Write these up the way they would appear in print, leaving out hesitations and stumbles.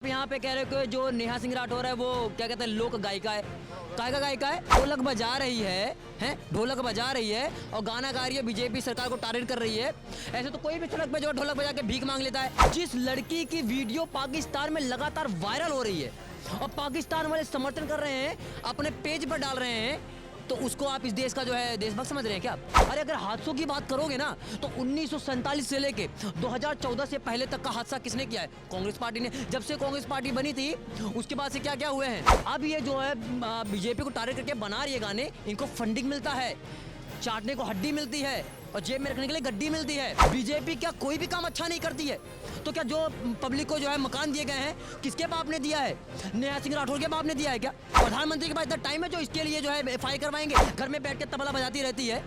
यहाँ पे कह रहे हो कि जो नेहा सिंह राठौर है वो क्या कहते हैं लोक गायिका है। काय का गायिका है? ढोलक बजा रही है ढोलक बजा रही है और गाना गा रही है, बीजेपी सरकार को टारगेट कर रही है। ऐसे तो कोई भी सड़क पे जो ढोलक बजा के भीख मांग लेता है। जिस लड़की की वीडियो पाकिस्तान में लगातार वायरल हो रही है और पाकिस्तान वाले समर्थन कर रहे हैं, अपने पेज पर डाल रहे हैं, तो उसको आप इस देश का जो है देशभक्त समझ रहे हैं क्या? अरे अगर हादसों की बात करोगे ना तो 1947 से लेके 2014 से पहले तक का हादसा किसने किया है? कांग्रेस पार्टी ने। जब से कांग्रेस पार्टी बनी थी उसके बाद से क्या क्या हुए हैं। अब ये जो है बीजेपी को टारगेट करके बना रही है गाने, इनको फंडिंग मिलता है, चाटने को हड्डी मिलती है और जेब में रखने के लिए गड्डी मिलती है। बीजेपी क्या कोई भी काम अच्छा नहीं करती है? तो क्या जो पब्लिक को जो है मकान दिए गए हैं किसके बाप ने दिया है? नेहा सिंह राठौर के बाप ने दिया है क्या? प्रधानमंत्री के पास इतना टाइम है जो इसके लिए जो है एफआईआर करवाएंगे? घर में बैठ के तबला बजाती रहती है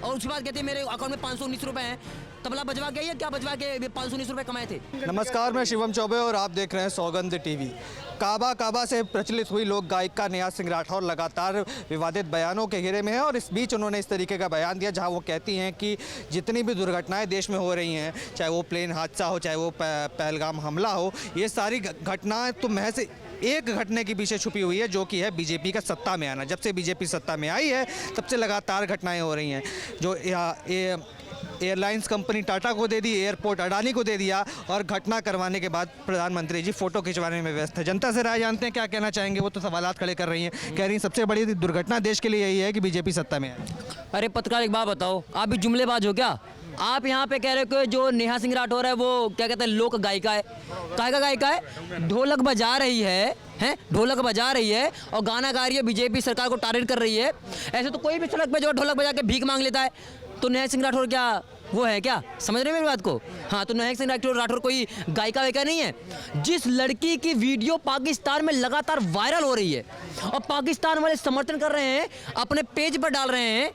और उसके बाद कहती है मेरे अकाउंट में 519 रुपए हैं। तबला बजवा के या क्या बजवा के 519 रुपए कमाए थे? नमस्कार, मैं शिवम चौबे और आप देख रहे हैं सौगंध टीवी। काबा से प्रचलित हुई लोक गायिका नेहा सिंह राठौर लगातार विवादित बयानों के घेरे में है और इस बीच उन्होंने इस तरीके का बयान दिया जहां वो कहती हैं कि जितनी भी दुर्घटनाएं देश में हो रही हैं, चाहे वो प्लेन हादसा हो, चाहे वो पहलगाम हमला हो, ये सारी घटनाएं तो महज एक घटने के पीछे छुपी हुई है जो कि है बीजेपी का सत्ता में आना। जब से बीजेपी सत्ता में आई है तब से लगातार घटनाएं हो रही हैं। जो एयरलाइंस कंपनी टाटा को दे दी, एयरपोर्ट अडानी को दे दिया और घटना करवाने के बाद प्रधानमंत्री जी फोटो खिंचवाने में व्यस्त है। जनता से राय जानते हैं क्या कहना चाहेंगे। वो तो सवालात खड़े कर रही हैं, कह रही हैं सबसे बड़ी दुर्घटना देश के लिए यही है कि बीजेपी सत्ता में है। अरे पत्रकार एक बात बताओ, आप भी जुमलेबाज हो क्या? आप यहाँ पे कह रहे हो कि जो नेहा सिंह राठौर है वो क्या कहते हैं लोक गायिका है। काय का गायिका है? ढोलक बजा रही है ढोलक बजा रही है और गाना गा रही है, बीजेपी सरकार को टारगेट कर रही है। ऐसे तो कोई भी सड़क पे जो ढोलक बजा के भीख मांग लेता है। तो नेहा सिंह राठौर क्या वो है क्या? समझ रहे हैं मेरी बात को? हाँ, तो नेहा सिंह राठौर कोई गायिका वायिका नहीं है। जिस लड़की की वीडियो पाकिस्तान में लगातार वायरल हो रही है और पाकिस्तान वाले समर्थन कर रहे हैं, अपने पेज पर डाल रहे हैं,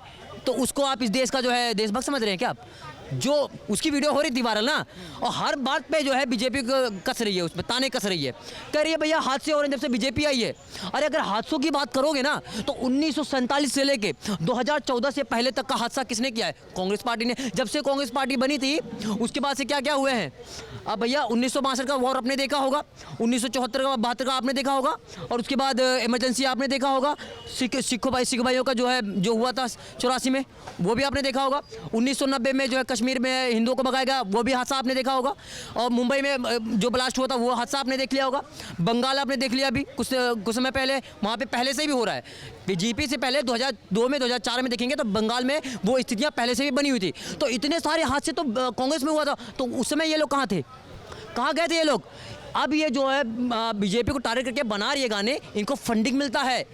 तो उसको आप इस देश का जो है देशभक्त समझ रहे हैं क्या आप? जो उसकी वीडियो हो रही थी वायरल ना, और हर बात पे जो है बीजेपी कस रही है, उसमें ताने कस रही है, कह रही है भैया हादसे हो रहे हैं जब से बीजेपी आई है। अरे अगर हादसों की बात करोगे ना तो 1947 से लेके 2014 से पहले तक का हादसा किसने किया है? कांग्रेस पार्टी ने। जब से कांग्रेस पार्टी बनी थी उसके बाद से क्या क्या हुए हैं। अब भैया 1962 का वॉर आपने देखा होगा, 1974 का 72 का आपने देखा होगा, और उसके बाद इमरजेंसी आपने देखा होगा, सिख भाइयों का जो है जो हुआ था 84 में वो भी आपने देखा होगा, 1990 में जो है कश्मीर में हिंदुओं को भगाया गया वो भी हादसा आपने देखा होगा, और मुंबई में जो ब्लास्ट हुआ था वो हादसा आपने देख लिया होगा, बंगाल आपने देख लिया अभी कुछ समय पहले, वहाँ पे पहले से भी हो रहा है। बीजेपी से पहले 2002 में 2004 में देखेंगे तो बंगाल में वो स्थितियाँ पहले से भी बनी हुई थी। तो इतने सारे हादसे तो कांग्रेस में हुआ था, तो उस समय ये लोग कहाँ थे, कहाँ गए थे ये लोग? अब ये जो है बीजेपी को टारगेट करके बना रही है गाने, इनको फंडिंग मिलता है,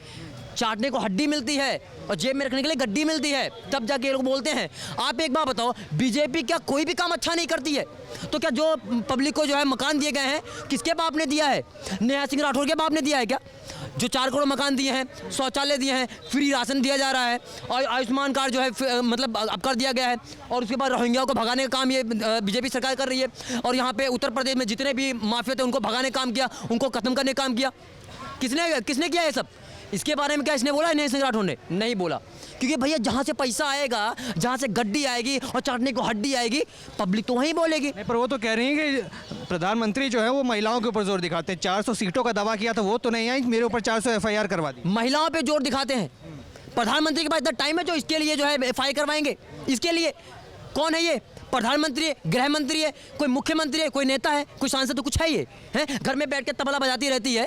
चाटने को हड्डी मिलती है और जेब में रखने के लिए गड्डी मिलती है, तब जाके ये लोग बोलते हैं। आप एक बात बताओ, बीजेपी क्या कोई भी काम अच्छा नहीं करती है? तो क्या जो पब्लिक को जो है मकान दिए गए हैं किसके बाप ने दिया है? नेहा सिंह राठौर के बाप ने दिया है क्या? जो 4 करोड़ मकान दिए हैं, शौचालय दिए हैं, फ्री राशन दिया जा रहा है और आयुष्मान कार्ड जो है मतलब अब कर दिया गया है, और उसके बाद रोहिंग्याओं को भगाने का काम ये बीजेपी सरकार कर रही है। और यहाँ पे उत्तर प्रदेश में जितने भी माफिया थे उनको भगाने का काम किया, उनको खत्म करने का काम किया। किसने किया ये सब? इसके बारे में क्या इसने बोला है नेहा सिंह राठौर ने? नहीं बोला, क्योंकि भैया जहाँ से पैसा आएगा, जहाँ से गड्डी आएगी और चाटने को हड्डी आएगी, पब्लिक तो वहीं बोलेगी। नहीं, पर वो तो कह रही हैं कि प्रधानमंत्री जो है वो महिलाओं के ऊपर जोर दिखाते हैं। 400 सीटों का दावा किया था वो तो नहीं आई, मेरे ऊपर 400 एफआईआर करवा दी। महिलाओं पे जोर दिखाते हैं। प्रधानमंत्री के पास इतना टाइम है जो इसके लिए जो है एफआईआर करवाएंगे? इसके लिए कौन है ये? प्रधानमंत्री है, गृह मंत्री है, कोई मुख्यमंत्री है, कोई नेता है, कोई सांसद तो कुछ है ये हैं? घर में बैठ के तबला बजाती रहती है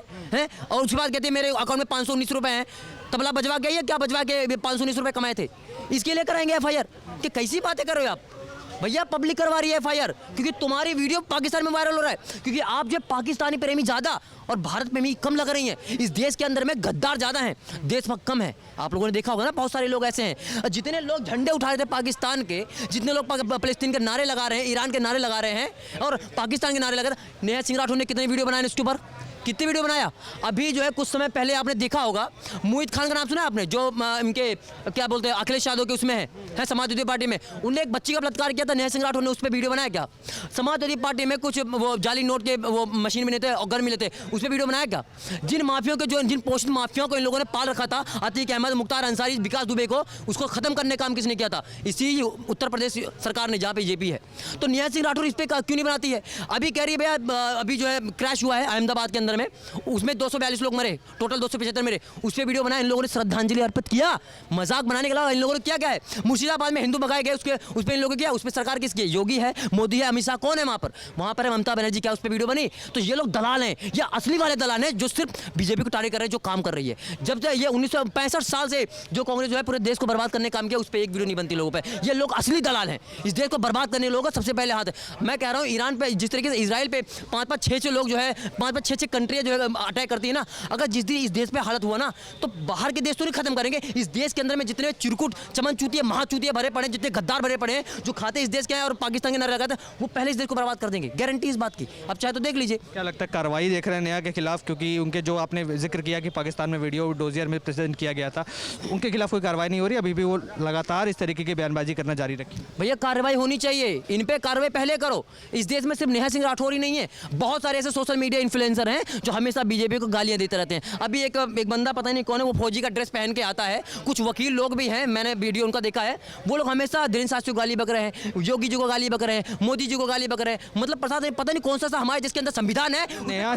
और उसके बाद कहती है मेरे अकाउंट में 519 रुपए हैं। तबला बजवा के या क्या बजवा के 519 रुपए कमाए थे? इसके लिए कराएंगे एफआईआर? कि कैसी बातें कर रहे हो आप? भैया पब्लिक करवा रही है एफआईआर क्योंकि तुम्हारी वीडियो पाकिस्तान में वायरल हो रहा है, क्योंकि आप जो पाकिस्तानी प्रेमी ज़्यादा और भारत प्रेमी कम लग रही हैं। इस देश के अंदर में गद्दार ज़्यादा हैं, देशभक्त कम है। आप लोगों ने देखा होगा ना, बहुत सारे लोग ऐसे हैं। जितने लोग झंडे उठा रहे थे पाकिस्तान के, जितने लोग फलस्तीन के नारे लगा रहे हैं, ईरान के नारे लगा रहे हैं और पाकिस्तान के नारे लगा रहे हैं। नेहा सिंह राठौर ने कितने वीडियो बनाए इसके ऊपर? कितने वीडियो बनाया? अभी जो है कुछ समय पहले आपने देखा होगा, मोहित खान का नाम सुना आपने, जो इनके क्या बोलते हैं अखिलेश यादव के उसमें है समाजवादी पार्टी में, उनने एक बच्ची का बलात्कार किया क्या था, नेहा सिंह राठौर ने उस पर वीडियो बनाया क्या? समाजवादी पार्टी में कुछ वो जाली नोट के वो मशीन मिले थे और गन मिले थे, उस पर वीडियो बनाया क्या? जिन माफियों के, जो जिन पोषित माफियाओं को इन लोगों ने पाल रखा था, अतीक अहमद, मुख्तार अंसारी, विकास दुबे को, उसको खत्म करने का काम किसने किया था? इसी उत्तर प्रदेश सरकार ने, जहाँ पे जेपी है। तो नेहा सिंह राठौर इस पर क्यों नहीं बनाती है? अभी कह रही है भैया अभी जो है क्रैश हुआ है अहमदाबाद के अंदर में, उसमें 242 लोग मरे, टोटल 275 मरे, उस पर वीडियो बनाया, इन लोगों ने श्रद्धांजलि अर्पित किया। मजाक बनाने के अलावा इन लोगों ने क्या है? मुर्शिदाबाद में हिंदू भगाए गए, उसके उस पर इन लोगों ने किया, उस पर सरकार किसकी है? योगी है, मोदी है, अमित शाह, कौन है वहां पर है ममता बनर्जी, क्या उस पर वीडियो बनी? तो ये लोग दलाल हैं, ये असली वाले दलाल हैं जो सिर्फ बीजेपी को टारगेट कर रहे हैं, जो काम कर रही है। जब से ये 1965 साल से जो कांग्रेस जो है पूरे देश को बर्बाद करने का काम किया, उस पर एक वीडियो नहीं बनती लोगों पे। ये लोग असली दलाल हैं, इस देश को बर्बाद करने लोगों का सबसे पहले हाथ है। मैं कह रहा हूँ ईरान पे जिस तरीके से इजराइल पे 5-5, 6-6 लोग जो है 5-5, 6-6 कंट्रियाँ जो है अटैक करती है ना, अगर जिस दिन इस देश पे हालत हुआ ना, तो बाहर के देश तो नहीं खत्म करेंगे, इस देश के अंदर में जितने चिरकुट, चमन चूतिया, महाचूतिया भरे पड़े, जितने गद्दार भरे पड़े हैं, जो खाते इस देश के हैं और पाकिस्तान के नारे लगाते हैं, वो पहले इस देश को बर्बाद कर देंगे, गारंटी इस बात की। अब चाहे तो देख लीजिए। क्या लगता है कार्रवाई देख रहे हैं नेहा के खिलाफ, क्योंकि उनके जो आपने जिक्र किया कि पाकिस्तान में वीडियो डोजियर में प्रेजेंट किया गया था, उनके खिलाफ कोई कार्रवाई नहीं हो रही? अभी भी वो लगातार इस तरीके की बयानबाजी करना जारी रखी? भैया कार्रवाई होनी चाहिए, इन पे कार्रवाई पहले करो। इस देश में सिर्फ नेहा सिंह राठौर ही नहीं है, बहुत सारे ऐसे सोशल मीडिया इन्फ्लुएंसर हैं जो हमेशा बीजेपी को गालियां देते रहते हैं। अभी एक बंदा पता नहीं कौन है, वो फौजी का ड्रेस पहन के आता है, कुछ वकील लोग भी हैं, मैंने वीडियो उनका देखा है, वो लोग हमेशा धीरेन्द्र शास्त्री को गाली बक रहे हैं, योगी जी को गाली बक रहे हैं, मोदी जी को गाली बक रहे हैं। मतलब प्रसाद पता नहीं कौन सा हमारे जिसके अंदर संविधान है,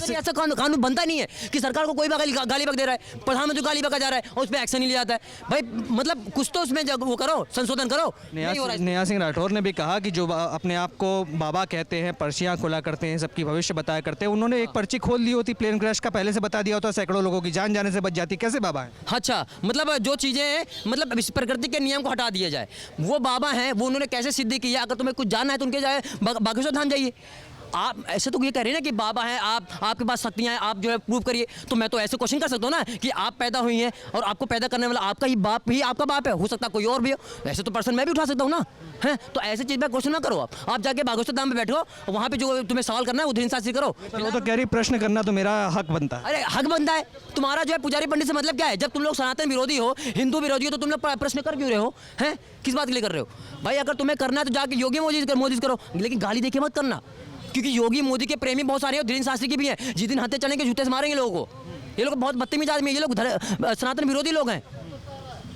ऐसा कानून बनता नहीं है कि सरकार को कोई गाली बक दे रहा है, प्रधानमंत्री गाली बका जा रहा है और उस पर एक्शन नहीं लिया जाता है। भाई मतलब कुछ तो उसमें वो करो, संशोधन करो। नेहा सिंह राठौर ने भी कहा कि जो अपने आप को बाबा कहते हैं, पर्चियां खोला करते हैं, सबकी भविष्य बताया करते हैं, उन्होंने एक पर्ची खोल दी होती प्लेन क्रैश का, पहले से बता दिया होता, सैकड़ों लोगों की जान जाने से बच जाती। कैसे बाबा है? अच्छा, मतलब जो चीज़ें हैं, मतलब इस प्रकृति के नियम को हटा दिया जाए, वो बाबा हैं, वो उन्होंने कैसे सिद्ध किया? अगर तुम्हें कुछ जानना है तो उनके जाए बागेश्वर धाम जाइए। आप ऐसे तो ये कह रहे हैं ना कि बाबा हैं, आपके पास शक्तियाँ हैं, आप जो है प्रूव करिए। तो मैं तो ऐसे क्वेश्चन कर सकता हूँ ना कि आप पैदा हुई हैं और आपको पैदा करने वाला आपका ही बाप ही आपका बाप है, हो सकता कोई और भी हो, ऐसे तो पर्सन मैं भी उठा सकता हूँ ना, है? तो ऐसे चीज़ में क्वेश्चन ना करो। आप जाके बागेश्वर धाम में बैठो, वहाँ पे जो तुम्हें सवाल करना है वो धीरेन्द्र शास्त्री करो। वो तो कह रही प्रश्न करना तो मेरा हक बनता है। अरे हक बनता है तुम्हारा, जो है पुजारी पंडित से मतलब क्या है? जब तुम लोग सनातन विरोधी हो, हिंदू विरोधी हो, तो तुम लोग प्रश्न कर क्यों रहे हो? हैं, किस बात के लिए कर रहे हो? भाई अगर तुम्हें करना है तो जाके योगी मोदी करो, लेकिन गाली देके मत करना, क्योंकि योगी मोदी के प्रेमी बहुत सारे हैं, धीरेन्द्र शास्त्री के भी हैं। जिस दिन हत्या चलने के जूते से मारेंगे लोगों को, ये लोग बहुत बदतमीज आदमी है, ये लोग सनातन विरोधी लोग हैं,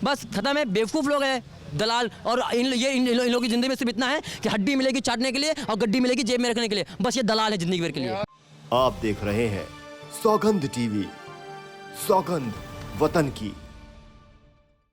बस खत्म है, बेवकूफ़ लोग हैं, दलाल। और इन लोगों की ज़िंदगी में सिर्फ इतना है कि हड्डी मिलेगी चाटने के लिए और गड्डी मिलेगी जेब में रखने के लिए, बस ये दलाल है ज़िंदगी भर के लिए। आप देख रहे हैं सौगंध टीवी, सौगंध वतन की।